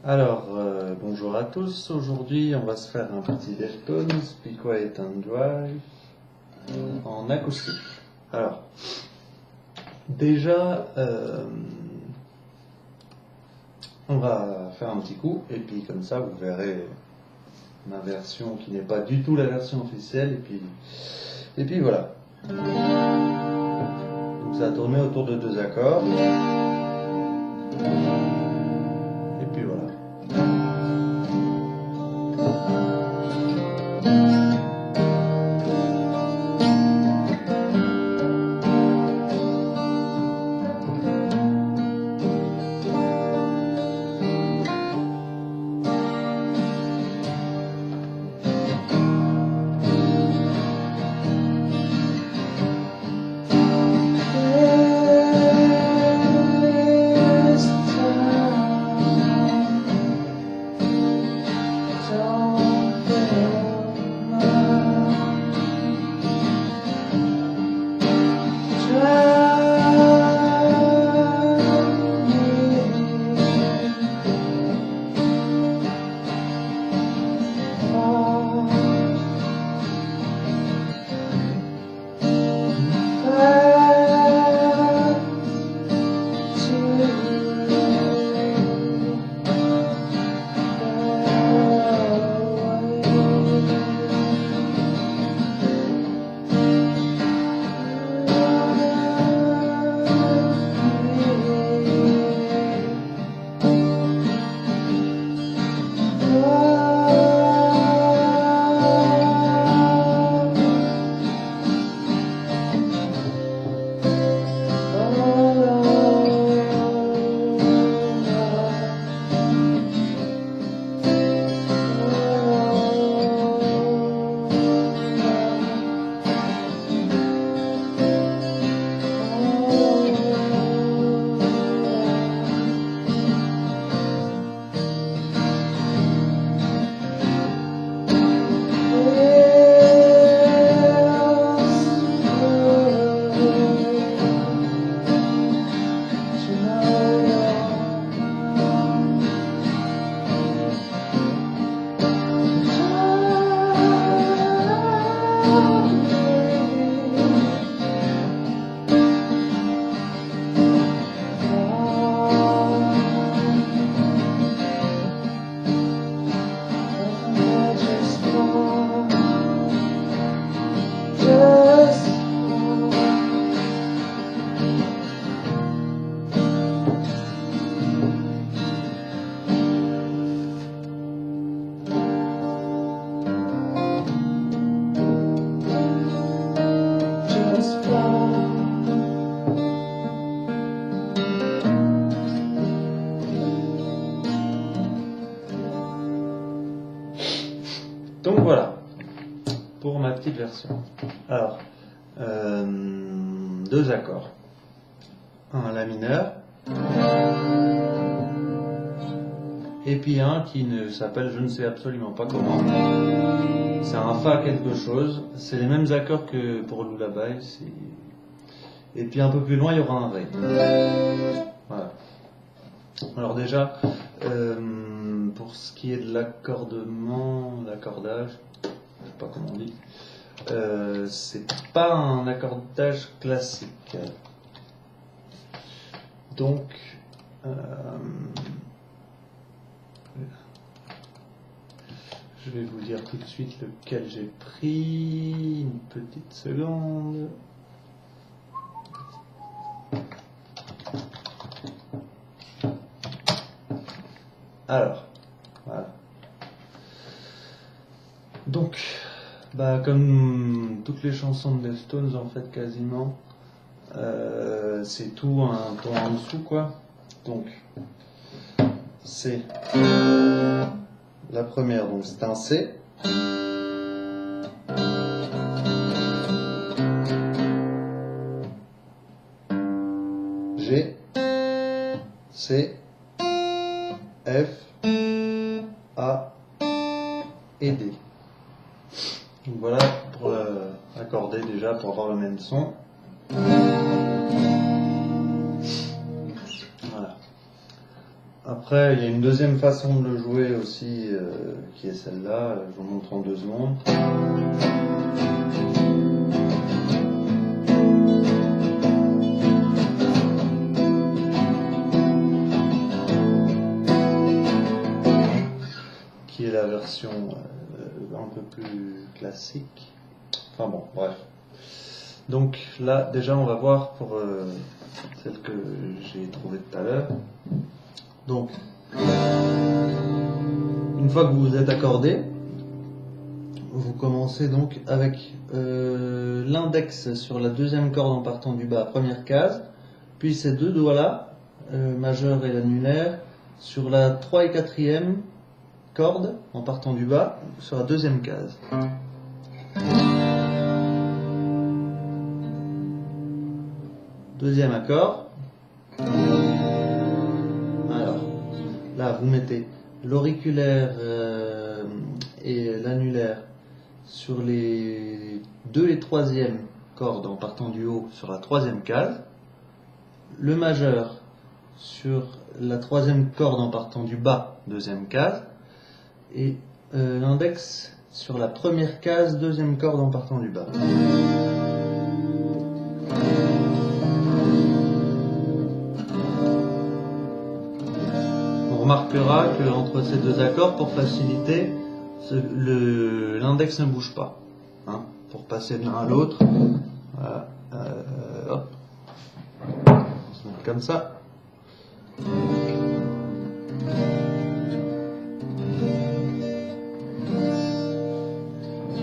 Alors, bonjour à tous. Aujourd'hui, on va se faire un petit Deftones, Be Quiet and Drive en acoustique. Alors, déjà, on va faire un petit coup, et puis comme ça, vous verrez ma version qui n'est pas du tout la version officielle, et puis voilà. Donc, ça a tourné autour de 2 accords. Et puis voilà. Donc voilà, pour ma petite version. Alors, 2 accords. Un La mineur, et puis un qui ne s'appelle je ne sais absolument pas comment. C'est un Fa quelque chose, c'est les mêmes accords que pour Lullaby. Et puis un peu plus loin, il y aura un Ré. Voilà. Alors déjà, pour ce qui est de l'accordement, l'accordage, je sais pas comment on dit, c'est pas un accordage classique. Donc, je vais vous dire tout de suite lequel j'ai pris. Une petite seconde. Alors, voilà. Donc, comme toutes les chansons de Deftones, en fait, quasiment, c'est tout un ton en dessous, quoi. Donc, c'est la première, donc c'est un C. G, C, F, A et D. Donc voilà pour accorder déjà pour avoir le même son. Voilà. Après, il y a une deuxième façon de le jouer aussi, qui est celle-là. Je vous montre en 2 secondes. Qui est la version un peu plus classique. Enfin bon, bref. Donc là, déjà, on va voir pour celle que j'ai trouvée tout à l'heure. Donc, une fois que vous vous êtes accordé, vous commencez donc avec l'index sur la deuxième corde en partant du bas, première case, puis ces 2 doigts-là, majeur et l'annulaire, sur la 3 et 4e corde en partant du bas, sur la deuxième case. Deuxième accord. Alors, là, vous mettez l'auriculaire et l'annulaire sur les 2 et 3e cordes en partant du haut sur la 3e case. Le majeur sur la 3e corde en partant du bas, 2e case. Et l'index sur la première case, 2e corde en partant du bas. On remarquera qu'entre ces 2 accords, pour faciliter, l'index ne bouge pas. Hein, pour passer de l'un à l'autre, voilà, hop, on se met comme ça.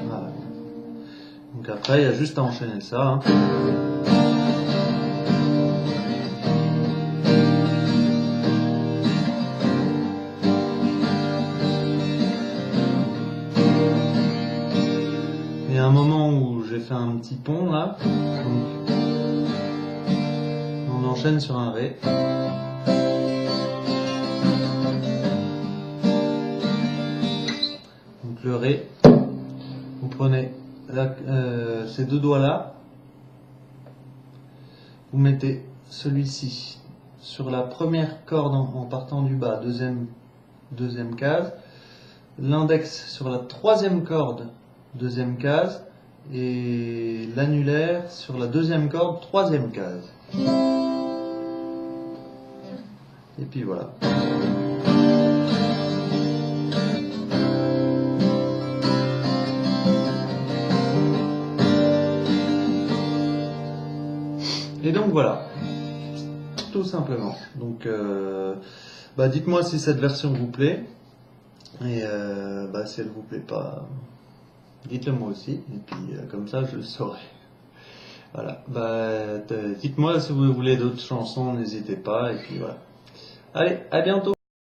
Voilà. Donc après, il y a juste à enchaîner ça. Hein. Il y a un moment où j'ai fait un petit pont là, donc on enchaîne sur un Ré. Donc le Ré, vous prenez ces 2 doigts là, vous mettez celui-ci sur la première corde en partant du bas, deuxième case, l'index sur la 3e corde, 2e case, et l'annulaire sur la 2e corde, 3e case. Et puis voilà. Et donc voilà, tout simplement. Donc dites-moi si cette version vous plaît, et si elle vous plaît pas, dites-le moi aussi, et puis comme ça je le saurai. Voilà, dites-moi si vous voulez d'autres chansons, n'hésitez pas, et puis voilà. Allez, à bientôt!